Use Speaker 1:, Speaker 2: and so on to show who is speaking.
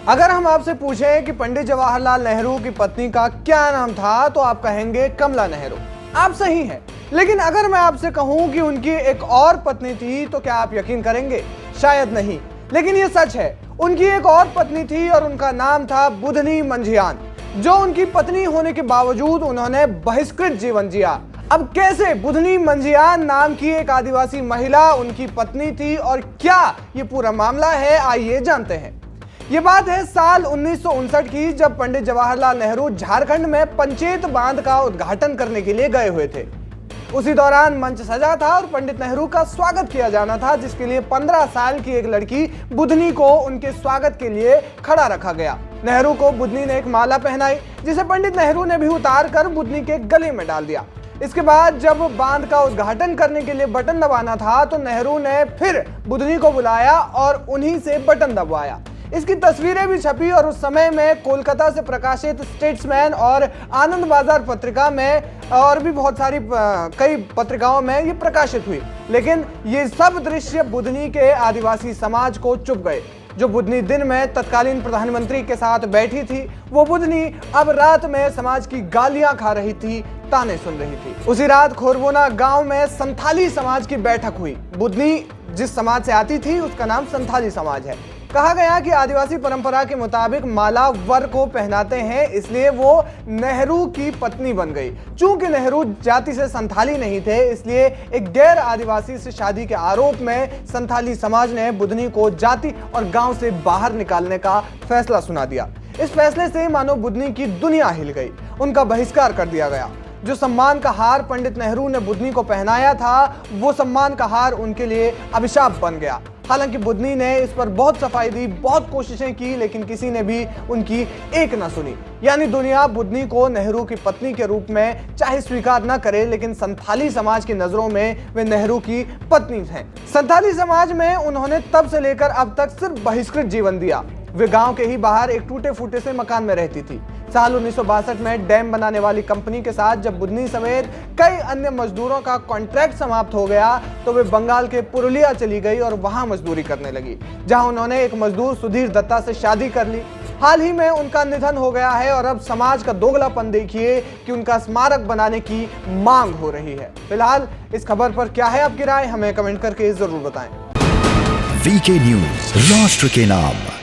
Speaker 1: अगर हम आपसे पूछें कि पंडित जवाहरलाल नेहरू की पत्नी का क्या नाम था तो आप कहेंगे कमला नेहरू। आप सही हैं, लेकिन अगर मैं आपसे कहूं कि उनकी एक और पत्नी थी तो क्या आप यकीन करेंगे? शायद नहीं, लेकिन ये सच है। उनकी एक और पत्नी थी और उनका नाम था बुधनी मंझियान। जो उनकी पत्नी होने के बावजूद उन्होंने बहिष्कृत जीवन जिया। अब कैसे बुधनी मंझियान नाम की एक आदिवासी महिला उनकी पत्नी थी और क्या ये पूरा मामला है, आइए जानते हैं। ये बात है साल 1959 की, जब पंडित जवाहरलाल नेहरू झारखंड में पंचेत बांध का उद्घाटन करने के लिए गए हुए थे। उसी दौरान मंच सजा था और पंडित नेहरू का स्वागत किया जाना था, जिसके लिए 15 साल की एक लड़की बुधनी को उनके स्वागत के लिए खड़ा रखा गया। नेहरू को बुधनी ने एक माला पहनाई, जिसे पंडित नेहरू ने भी उतार कर बुधनी के गले में डाल दिया। इसके बाद जब बांध का उद्घाटन करने के लिए बटन दबाना था तो नेहरू ने फिर बुधनी को बुलाया और उन्हीं से बटन दबवाया। इसकी तस्वीरें भी छपी और उस समय में कोलकाता से प्रकाशित स्टेट्समैन और आनंद बाजार पत्रिका में और भी बहुत सारी कई पत्रिकाओं में ये प्रकाशित हुई। लेकिन ये सब दृश्य बुधनी के आदिवासी समाज को चुभ गए। जो बुधनी दिन में तत्कालीन प्रधानमंत्री के साथ बैठी थी, वो बुधनी अब रात में समाज की गालियां खा रही थी, ताने सुन रही थी। उसी रात खोरबोना गांव में संथाली समाज की बैठक हुई। बुधनी जिस समाज से आती थी उसका नाम संथाली समाज है। कहा गया कि आदिवासी परंपरा के मुताबिक माला वर को पहनाते हैं, इसलिए वो नेहरू की पत्नी बन गई। चूंकि नेहरू जाति से संथाली नहीं थे, इसलिए एक गैर आदिवासी से शादी के आरोप में संथाली समाज ने बुधनी को जाति और गांव से बाहर निकालने का फैसला सुना दिया। इस फैसले से मानो बुधनी की दुनिया हिल गई, उनका बहिष्कार कर दिया गया। जो सम्मान का हार पंडित नेहरू ने बुधनी को पहनाया था, वो सम्मान का हार उनके लिए अभिशाप बन गया। हालांकि बुधनी ने इस पर बहुत सफाई दी, बहुत कोशिशें की, लेकिन किसी ने भी उनकी एक न सुनी। यानी दुनिया बुधनी को नेहरू की पत्नी के रूप में चाहे स्वीकार न करे, लेकिन संथाली समाज की नजरों में वे नेहरू की पत्नी हैं। संथाली समाज में उन्होंने तब से लेकर अब तक सिर्फ बहिष्कृत जीवन दिया। वे गांव के ही बाहर एक टूटे फूटे से मकान में रहती थी। साल 1962 में डैम बनाने वाली कंपनी के साथ जब बुधनी समेत कई अन्य मजदूरों का कॉन्ट्रैक्ट समाप्त हो गया तो वे बंगाल के पुरुलिया चली गई और वहां मजदूरी करने लगी, जहां उन्होंने एक मजदूर सुधीर दत्ता से शादी कर ली। हाल ही में उनका निधन हो गया है और अब समाज का दोगलापन देखिए कि उनका स्मारक बनाने की मांग हो रही है। फिलहाल इस खबर पर क्या है आपकी राय, हमें कमेंट करके जरूर बताएं।
Speaker 2: वीके न्यूज, राष्ट्र के नाम।